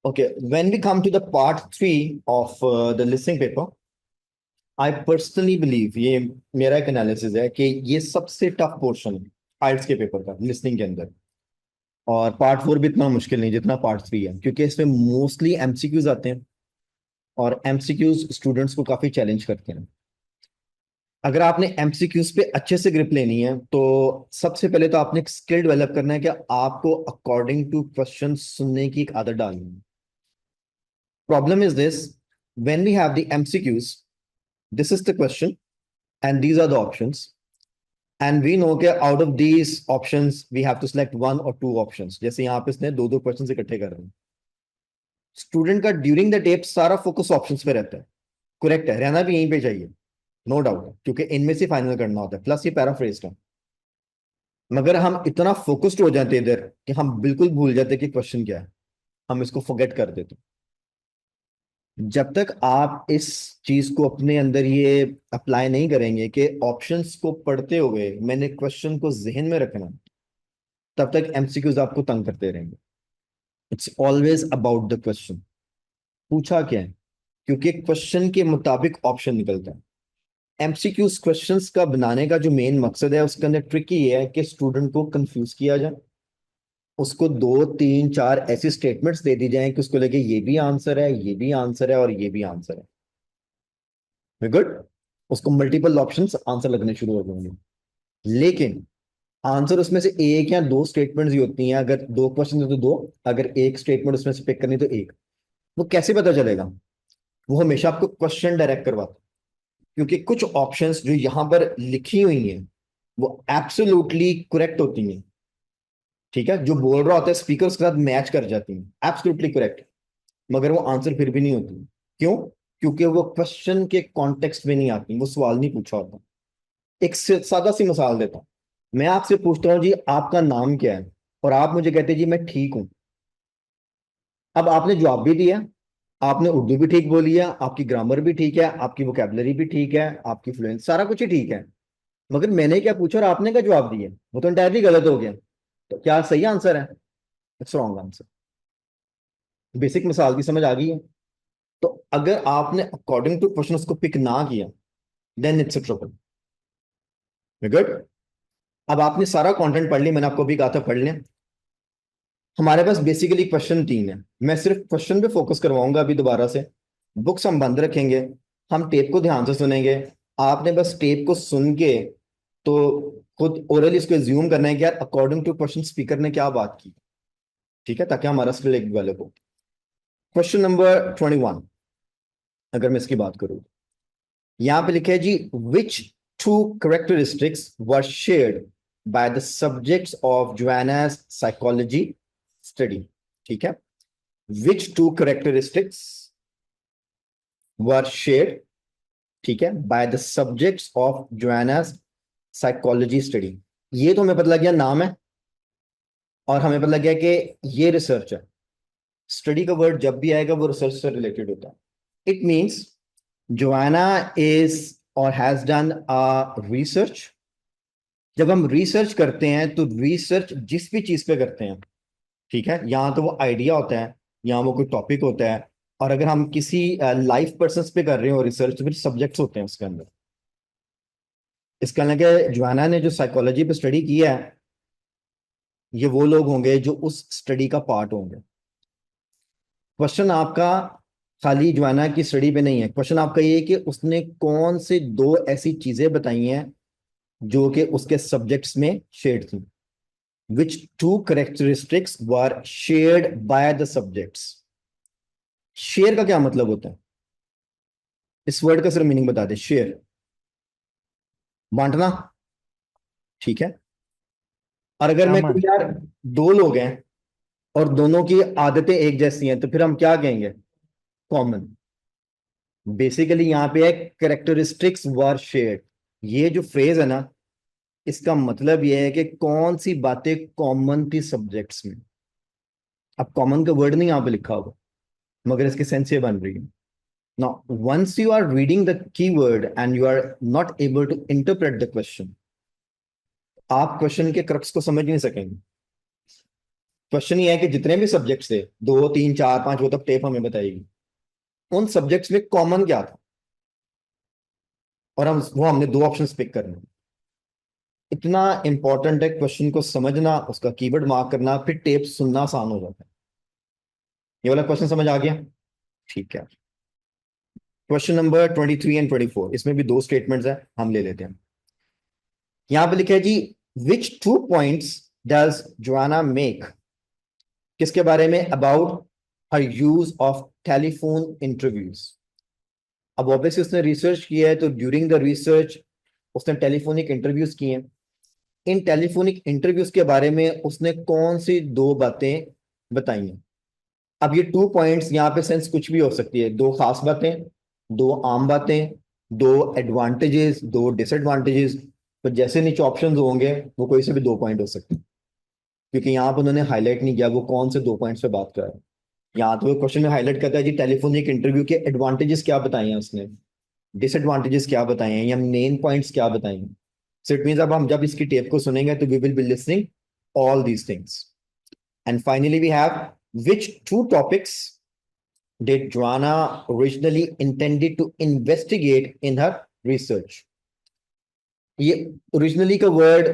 Okay, when we come to the part 3 of the listening paper, I personally believe ये मेरा एक analysis है कि ये सबसे टफ पोर्शन है आइल्स के पेपर का लिसनिंग के अंदर। और पार्ट 4 भी इतना मुश्किल नहीं जितना पार्ट 3 है, क्योंकि इसमें मोस्टली एमसीक्यूज आते हैं और एमसीक्यूज स्टूडेंट्स को काफी चैलेंज करते हैं। अगर आपने एमसीक्यूज पे अच्छे से ग्रिप लेनी है तो सबसे पहले तो आपने एक स्किल डेवलप करना है कि आपको अकॉर्डिंग टू क्वेश्चन सुनने की एक आदत डालनी है। Problem is this, when we have the MCQs, this is the question and these are the options, and we know कि out of these options we have to select one or two options। जैसे यहाँ पे इसने दो दो question इकट्ठे कर रहे हैं। स्टूडेंट का ड्यूरिंग द टेप सारा फोकस ऑप्शंस पे रहता है। करेक्ट है, रहना भी यहीं पे चाहिए, नो डाउट, क्योंकि इनमें से फाइनल करना होता है, प्लस ये पैराफ्रेज्ड है। मगर हम इतना फोकस्ड हो जाते हैं इधर कि हम बिल्कुल भूल जाते हैं कि क्वेश्चन क्या है, हम इसको फॉरगेट कर देते हैं। जब तक आप इस चीज को अपने अंदर ये अप्लाई नहीं करेंगे कि ऑप्शंस को पढ़ते हुए मैंने क्वेश्चन को जहन में रखना, तब तक एमसीक्यूज आपको तंग करते रहेंगे। It's always about the question, पूछा क्या है, क्योंकि क्वेश्चन के मुताबिक ऑप्शन निकलता है। एमसीक्यूज क्वेश्चंस का बनाने का जो मेन मकसद है, उसके अंदर ट्रिक ये है कि स्टूडेंट को कंफ्यूज किया जाए, उसको दो तीन चार ऐसी स्टेटमेंट्स दे दी जाए कि उसको लगे ये भी आंसर है, ये भी आंसर है और ये भी आंसर है। गुड, उसको मल्टीपल ऑप्शंस आंसर लगने शुरू हो जाएंगे। लेकिन आंसर उसमें से एक या दो स्टेटमेंट्स ही होती हैं। अगर दो क्वेश्चन है तो दो, अगर एक स्टेटमेंट उसमें से पिक करनी तो एक। वो कैसे पता चलेगा? वो हमेशा आपको क्वेश्चन डायरेक्ट करवाता है, क्योंकि कुछ ऑप्शंस जो यहां पर लिखी हुई हैं वो एब्सोल्युटली करेक्ट होती हैं। ठीक है, जो बोल रहा होता है स्पीकर उसके साथ मैच कर जाती हैं, एब्सोल्युटली करेक्ट, मगर वो आंसर फिर भी नहीं होती। क्यों? क्योंकि वो क्वेश्चन के कॉन्टेक्स्ट में नहीं आती, वो सवाल नहीं पूछा होता। एक सादा सी मिसाल देता हूँ। मैं आपसे पूछता हूँ जी आपका नाम क्या है, और आप मुझे कहते हैं जी मैं ठीक हूं। अब आपने जवाब भी दिया, आपने उर्दू भी ठीक बोली है, आपकी ग्रामर भी ठीक है, आपकी वोकेबलरी भी ठीक है, आपकी फ्लुएंस सारा कुछ ही ठीक है, मगर मैंने क्या पूछा और आपने क्या जवाब दिया, वो तो इंटायरली गलत हो गया। तो क्या सही आंसर है? It's wrong answer. बेसिक मिसाल की समझ आ गई है? तो अगर आपने अकॉर्डिंग टू क्वेश्चन उसको पिक ना किया, then it's a trouble. Good. अब आपने सारा कंटेंट पढ़ लिया, मैंने आपको भी कहा था पढ़ लें। हमारे पास बेसिकली क्वेश्चन 3 है, मैं सिर्फ क्वेश्चन पे फोकस करवाऊंगा अभी दोबारा से। बुक्स हम बंद रखेंगे, हम टेप को ध्यान से सुनेंगे। आपने बस टेप को सुन के तो खुद ओरली इसको एज्यूम करना है कि यार अकॉर्डिंग टू क्वेश्चन स्पीकर ने क्या बात की। ठीक है, ताकि हमारा स्किल एक डेवलप हो। क्वेश्चन नंबर 21, अगर मैं इसकी बात करूँ, यहां पे लिखा है जी which two characteristics were shared by the subjects of Joanna's psychology study. ठीक है, which two characteristics were shared, ठीक है, by the subjects of Joanna's psychology study. ये तो हमें पता लग गया नाम है, और हमें पता लग गया कि ये रिसर्च है। स्टडी का वर्ड जब भी आएगा वो रिसर्च से रिलेटेड होता है। इट मीन्स जोआना इज और हैज डन अ रिसर्च। जब हम रिसर्च करते हैं तो रिसर्च जिस भी चीज पे करते हैं, ठीक है, यहाँ तो वो आइडिया होता है, यहाँ वो कोई टॉपिक होता है, और अगर हम किसी लाइफ पर्सन पे कर रहे हो रिसर्च तो फिर सब्जेक्ट्स होते हैं उसके अंदर। इसका लगे जोआना ने जो साइकोलॉजी पे स्टडी किया है, ये वो लोग होंगे जो उस स्टडी का पार्ट होंगे। क्वेश्चन आपका खाली जोआना की स्टडी पे नहीं है, क्वेश्चन आपका ये है कि उसने कौन से दो ऐसी चीजें बताई हैं जो कि उसके सब्जेक्ट्स में शेड थी। Which two characteristics were shared by the subjects. Share का क्या मतलब होता है? इस वर्ड का सिर्फ मीनिंग बता दे। शेयर, बांटना, ठीक है। और अगर मैं अमन। कोई यार, दो लोग हैं और दोनों की आदतें एक जैसी हैं तो फिर हम क्या कहेंगे? कॉमन। बेसिकली यहाँ पे है करेक्टरिस्टिक्स वर शेयर्ड। ये जो फ्रेज है ना, इसका मतलब ये है कि कौन सी बातें कॉमन थी सब्जेक्ट्स में। अब कॉमन का वर्ड नहीं यहाँ पे लिखा होगा, मगर इसकी सेंस ये बन रही है। Now, once you are reading the keyword and you are not able to interpret the question, आप क्वेश्चन के क्रक्स को समझ नहीं सकेंगे। क्वेश्चन ये है कि जितने भी सब्जेक्ट्स थे, 2 3 4 5, वो तब टेप हमें बताएगी, उन सब्जेक्ट्स में कॉमन क्या था, और हमने 2 ऑप्शंस पिक करने हैं। इतना इंपॉर्टेंट है क्वेश्चन को समझना, उसका कीवर्ड मार्क करना, फिर टेप सुनना आसान हो जाता है। ये वाला क्वेश्चन समझ आ गया? ठीक है। क्वेश्चन नंबर 23 एंड 24, इसमें भी 2 स्टेटमेंट्स हैं, हम ले लेते हैं। यहां पे लिखा है जी, विच 2 पॉइंट्स डज जोआना मेक, किसके बारे में, about her use of telephone interviews. अब ऑब्वियसली उसने रिसर्च किया है, तो ड्यूरिंग द रिसर्च उसने टेलीफोनिक इंटरव्यूज किए हैं। इन टेलीफोनिक इंटरव्यूज के बारे में उसने कौन सी 2 बातें बताई हैं। अब ये 2 पॉइंट्स, यहाँ पे सेंस कुछ भी हो सकती है, 2 खास बातें, 2 आम बातें, 2 एडवांटेजेस, 2 डिसएडवांटेजेस। तो जैसे नीचे ऑप्शंस होंगे वो कोई से भी 2 पॉइंट हो सकते हैं, क्योंकि यहाँ पर उन्होंने हाईलाइट नहीं किया वो कौन से 2 पॉइंट्स पे बात कर रहा है। यहाँ तो वो क्वेश्चन में हाईलाइट करता है जी, टेलीफोनिक इंटरव्यू के एडवांटेजेस क्या बताए हैं उसने, डिसएडवांटेजेस क्या बताए हैं, या मेन पॉइंट्स क्या बताए हैं। सो इट मींस अब हम जब इसकी टेप को सुनेंगे तो we will be listening all these things. And finally we have, which 2 topics did Joanna originally intended to investigate in her research? ये ओरिजिनली का वर्ड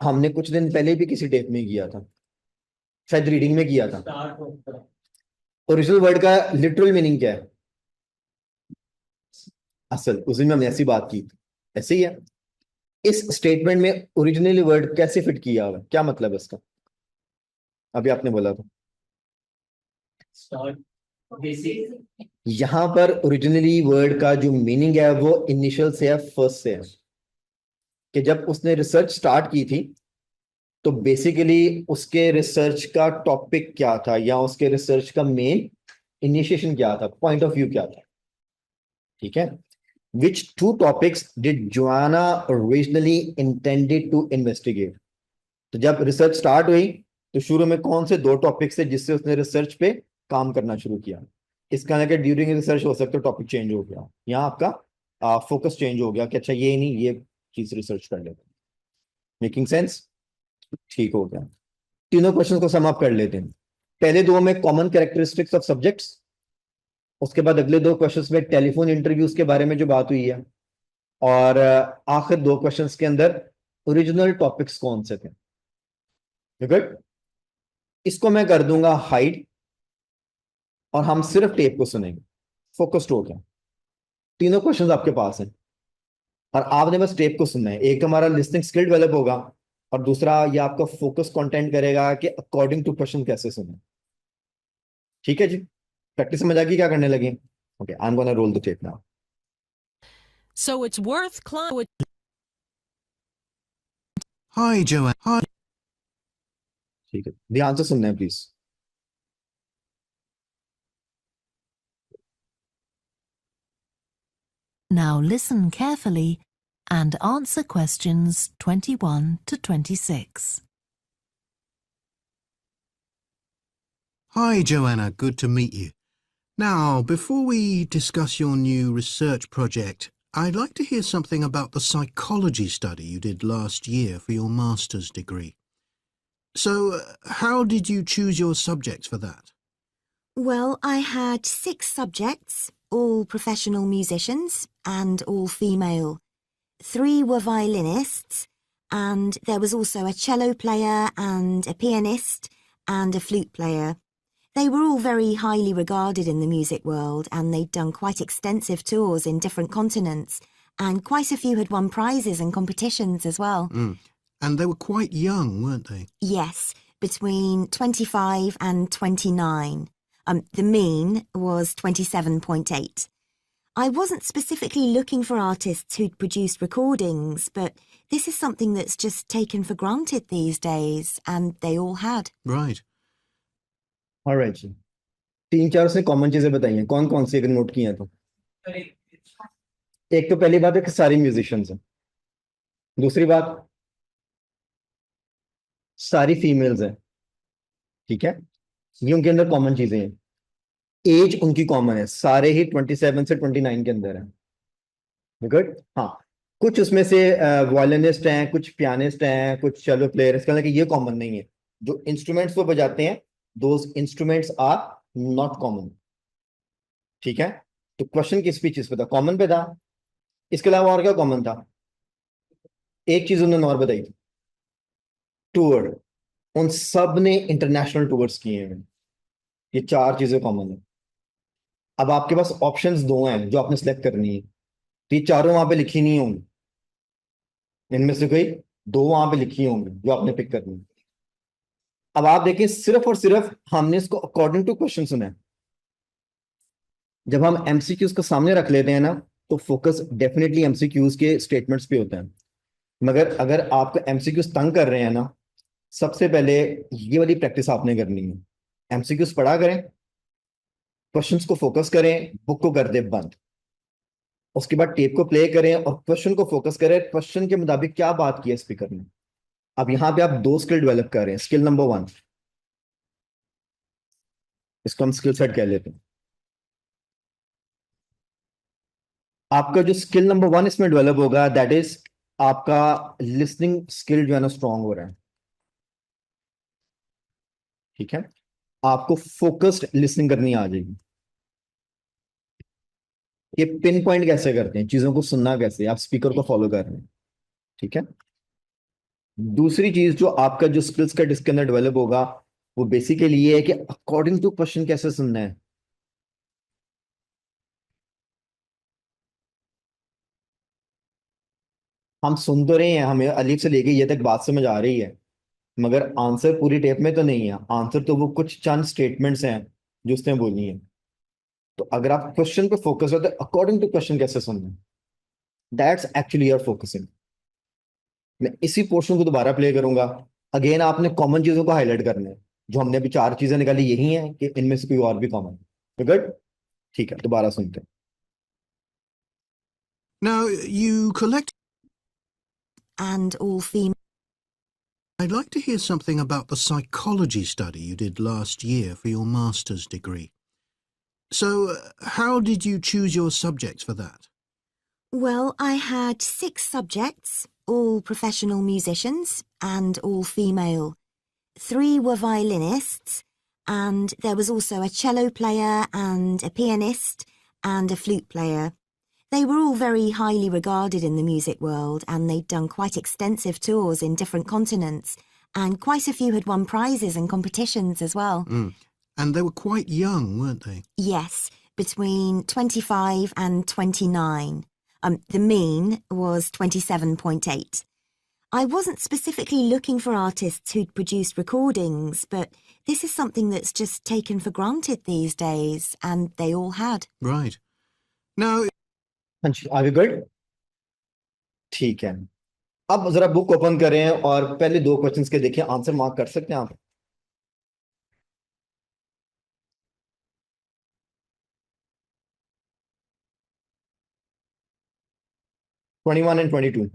हमने कुछ दिन पहले भी किसी टेप में किया था, शायद रीडिंग में किया था। ओरिजिनल वर्ड का लिटरल मीनिंग क्या है? असल, उस दिन में हमने ऐसी बात की थी, ऐसे ही है। इस स्टेटमेंट में ओरिजिनली वर्ड कैसे फिट किया हुआ है, क्या मतलब है इसका? अभी आपने बोला था यहां पर ओरिजिनली वर्ड का जो मीनिंग है वो इनिशियल से है, फर्स्ट से है। कि जब उसने रिसर्च स्टार्ट की थी तो बेसिकली उसके रिसर्च का टॉपिक क्या था, या उसके रिसर्च का मेन इनिशिएशन क्या था, पॉइंट ऑफ व्यू क्या था। ठीक है। Which 2 topics did Joanna originally intended to investigate. तो जब रिसर्च स्टार्ट हुई तो शुरू में कौन से 2 टॉपिक्स थे जिससे उसने रिसर्च पे काम करना शुरू किया। इसका ना कि ड्यूरिंग रिसर्च हो सकता है टॉपिक चेंज हो गया, यहाँ आपका फोकस चेंज हो गया कि अच्छा ये नहीं, ये चीज रिसर्च कर लेते। Making sense? ठीक हो गया। तीनों क्वेश्चन को सम अप कर लेते हैं। पहले 2 में कॉमन कैरेक्टरिस्टिक्स ऑफ सब्जेक्ट्स, उसके बाद अगले 2 क्वेश्चंस में टेलीफोन इंटरव्यूज के बारे में जो बात हुई है, और आखिर 2 क्वेश्चंस के अंदर ओरिजिनल टॉपिक्स कौन से थे। गुड। इसको मैं कर दूंगा हाइड, और हम सिर्फ टेप को सुनेंगे, फोकस्ड हो गया। तीनों क्वेश्चंस आपके पास हैं और आपने बस टेप को सुनना है। एक तो हमारा लिसनिंग स्किल डेवलप होगा, और दूसरा ये आपका फोकस कंटेंट करेगा कि अकॉर्डिंग टू क्वेश्चन कैसे सुने। ठीक है जी, प्रैक्टिस समझ आ गई, क्या करने लगे? Okay, I am gonna roll the tape now. So it's worth climbing. Hi, Joanne. Hi. ठीक है, ध्यान से सुनना है please. Now listen carefully and answer questions 21 to 26. Hi, Joanna. Good to meet you. Now, before we discuss your new research project, I'd like to hear something about the psychology study you did last year for your master's degree. So, how did you choose your subjects for that? Well, I had 6 subjects, all professional musicians and all female. 3 were violinists, and there was also a cello player and a pianist and a flute player. They were all very highly regarded in the music world, and they'd done quite extensive tours in different continents, and quite a few had won prizes and competitions as well. And they were quite young, weren't they? Yes, between 25 and 29. The mean was 27.8. I wasn't specifically looking for artists who'd produced recordings, but this is something that's just taken for granted these days, and they all had. Right. Alright जी, 3 4 से common चीजें बताई हैं, कौन कौन सी अगर note की हैं तो? एक तो पहली बात है कि सारी म्यूजिशियंस हैं। दूसरी बात, सारी फीमेल्स हैं। ठीक है, ये उनके अंदर कॉमन चीजें हैं। एज उनकी कॉमन है, सारे ही 27 से 29 के अंदर है। गुड। हाँ, कुछ उसमें से वायलिनिस्ट हैं, कुछ पियानिस्ट हैं, कुछ चेलो प्लेयर, इसका मतलब कि ये कॉमन नहीं है। जो इंस्ट्रूमेंट्स वो बजाते हैं those instruments are not common. ठीक है, तो क्वेश्चन किस पे चीज पे था? कॉमन पे था। इसके अलावा और क्या कॉमन था? एक चीज उन्होंने और बताई थी, टूर। उन सब ने इंटरनेशनल टूर्स किए हैं। ये चार चीजें कॉमन है। अब आपके पास ऑप्शंस दो हैं जो आपने सेलेक्ट करनी है, तो ये चारों वहां पे लिखी नहीं होंगी, इनमें से कोई दो वहां पे लिखी होंगी जो आपने पिक करनी है। अब आप देखिए, सिर्फ और सिर्फ हमने इसको अकॉर्डिंग टू क्वेश्चन सुना है। जब हम एमसीक्यूज को सामने रख लेते हैं ना, तो फोकस डेफिनेटली एमसीक्यूज के स्टेटमेंट्स पे होता है। मगर अगर आपको एमसीक्यूज तंग कर रहे हैं ना, सबसे पहले ये वाली प्रैक्टिस आपने करनी है। एमसीक्यूज पढ़ा करें, क्वेश्चंस को फोकस करें, बुक को कर दे बंद। उसके बाद टेप को प्ले करें और क्वेश्चन को फोकस करें, क्वेश्चन के मुताबिक क्या बात की है स्पीकर ने। अब यहां पे आप दो स्किल डेवलप कर रहे हैं। स्किल नंबर 1, इसको हम स्किल सेट कह लेते हैं। आपका जो स्किल नंबर 1 इसमें डेवलप होगा, दैट इज आपका लिसनिंग स्किल जो है ना स्ट्रांग हो रहा है। ठीक है, आपको फोकस्ड लिसनिंग करनी आ जाएगी। ये पिन पॉइंट कैसे करते हैं, चीजों को सुनना कैसे, आप स्पीकर को फॉलो कर रहे हैं। ठीक है, दूसरी चीज जो आपका जो स्किल्स का इसके अंदर डेवलप होगा, वो बेसिकली ये है कि अकॉर्डिंग टू क्वेश्चन कैसे सुनना है। हम सुन तो रहे हैं, हमें अलीफ से लेके ये तक बात समझ आ रही है, मगर आंसर पूरी टेप में तो नहीं है। आंसर तो वो कुछ चंद स्टेटमेंट्स हैं जो उसने बोलनी है। तो अगर आप क्वेश्चन पे फोकस हो तो अकॉर्डिंग टू क्वेश्चन कैसे सुनना है, दैट्स एक्चुअली योर फोकसिंग। मैं इसी पोर्शन को दोबारा प्ले करूंगा। अगेन आपने कॉमन चीजों को हाईलाइट करना है। जो हमने अभी चार चीजें निकाली यही हैं कि इनमें से कोई और भी कॉमन है। गुड, ठीक है, दोबारा सुनते हैं। Now, you collect. And all female. I'd like to hear something about the psychology study you did last year for your master's degree. So, how did you choose your subjects for that? Well, I had 6 subjects, all professional musicians and all female. 3 were violinists, and there was also a cello player and a pianist and a flute player. They were all very highly regarded in the music world, and they'd done quite extensive tours in different continents, and quite a few had won prizes and competitions as well. And they were quite young, weren't they? Yes, between 25 and 29. The mean was 27.8. I wasn't specifically looking for artists who'd produced recordings, but this is something that's just taken for granted these days, and they all had. Right. Now, हाँ जी, आगे good, ठीक है। अब जरा book open करें और पहले दो क्वेश्चंस के देखिए, आंसर मार्क कर सकते हैं आप। Twenty one and 22।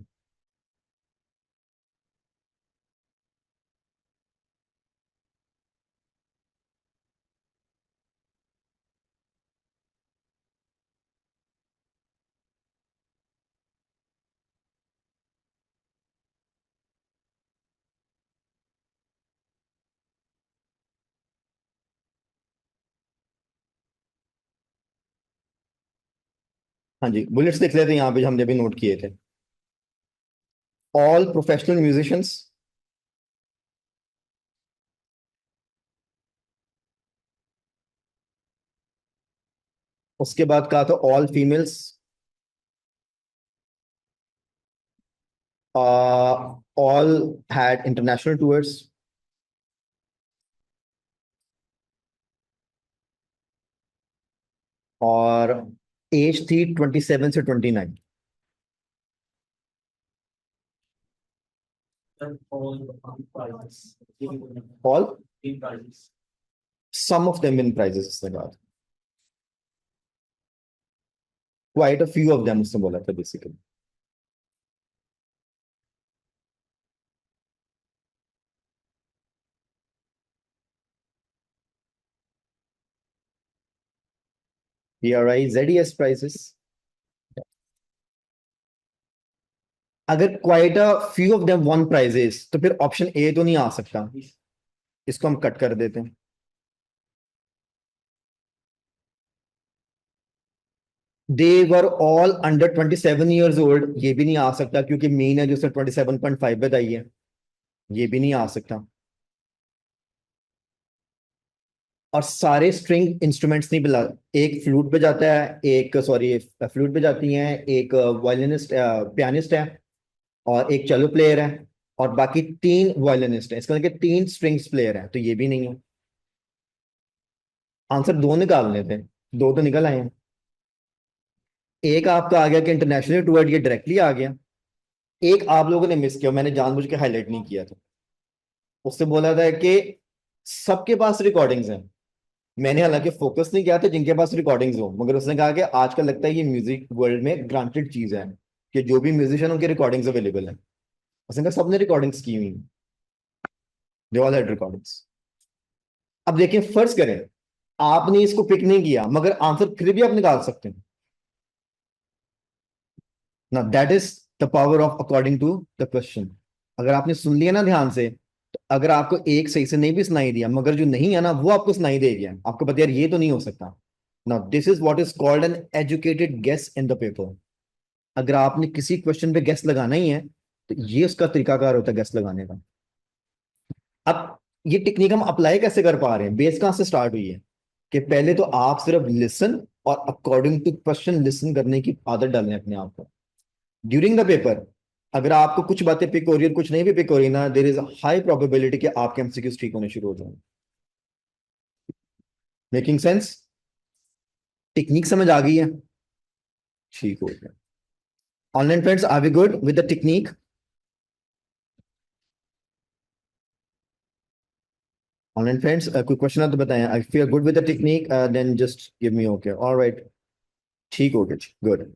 हाँ जी, बुलेट्स देख लेते हैं यहाँ पे, हमने भी नोट किए थे। ऑल प्रोफेशनल म्यूजिशियंस, उसके बाद कहा था all females, all had international tours, और एज थी 27 से 29। All, some of them win prizes, इसने कहा quite a few of them, उसने बोला था बेसिकली। ZES prizes. अगर quite a few of them won prizes, तो फिर ऑप्शन ए तो नहीं आ सकता। इसको हम कट कर देते हैं। They were all under 27 years old, ये भी नहीं आ सकता क्योंकि मीन है जो 27.5 बताई है, ये भी नहीं आ सकता। और सारे स्ट्रिंग इंस्ट्रूमेंट्स नहीं बजा, एक फ्लूट पे जाता है, एक सॉरी फ्लूट पे जाती हैं, एक वायलिनिस्ट पियानिस्ट है और एक चेलो प्लेयर है, और बाकी 3 वायलिनिस्ट है, इसका मतलब कि 3 स्ट्रिंग्स प्लेयर है, तो ये भी नहीं है। आंसर 2 निकालने थे, 2 तो निकल आए हैं। एक आपका आ गया कि इंटरनेशनल टूर, ये डायरेक्टली आ गया। एक आप लोगों ने मिस किया, मैंने जानबूझ के हाईलाइट नहीं किया था। उससे बोला था कि सबके पास रिकॉर्डिंग्स हैं, मैंने हालांकि फोकस नहीं किया था जिनके पास रिकॉर्डिंग्स हो, मगर उसने कहा कि आजकल लगता है ये म्यूजिक वर्ल्ड में ग्रांटेड चीज है कि जो भी म्यूजिशियन उनके रिकॉर्डिंग्स अवेलेबल है। उसने कहा सबने रिकॉर्डिंग्स की हुई, दे ऑल हैड रिकॉर्डिंग्स। अब देखिए फर्ज करें आपने इसको पिक नहीं किया मगर आंसर फिर भी आप निकाल सकते हैं ना, that is the power of according to the question. अगर आपने सुन लिया ना ध्यान से, तो अगर आपको एक सही से नहीं भी सुनाई दिया मगर जो नहीं है ना वो आपको सुनाई दे गया, आपको पता यार ये तो नहीं हो सकता। Now this is what is called an educated guess in the paper. अगर आपने किसी क्वेश्चन पे गेस लगाना ही है तो ये उसका तरीकाकार होता है गेस लगाने का। अब ये टेक्निक हम अप्लाई कैसे कर पा रहे हैं, बेस कहां से स्टार्ट हुई है कि पहले तो आप सिर्फ लिसन और अकॉर्डिंग टू क्वेश्चन लिसन करने की आदत डालें अपने आप को ड्यूरिंग द पेपर। अगर आपको कुछ बातें पिक हो रही है कुछ नहीं भी पिक हो रही ना, देर इज हाई प्रोबेबिलिटी कि आपके एमसीक्यूज ठीक होने शुरू हो जाएंगे। Making sense? टेक्निक समझ आ गई है? ठीक हो गया। Online friends, are we good with the technique? Online friends कोई क्वेश्चन है तो बताएं। If you are good with the technique then just give me okay, alright, ठीक हो गया, गुड।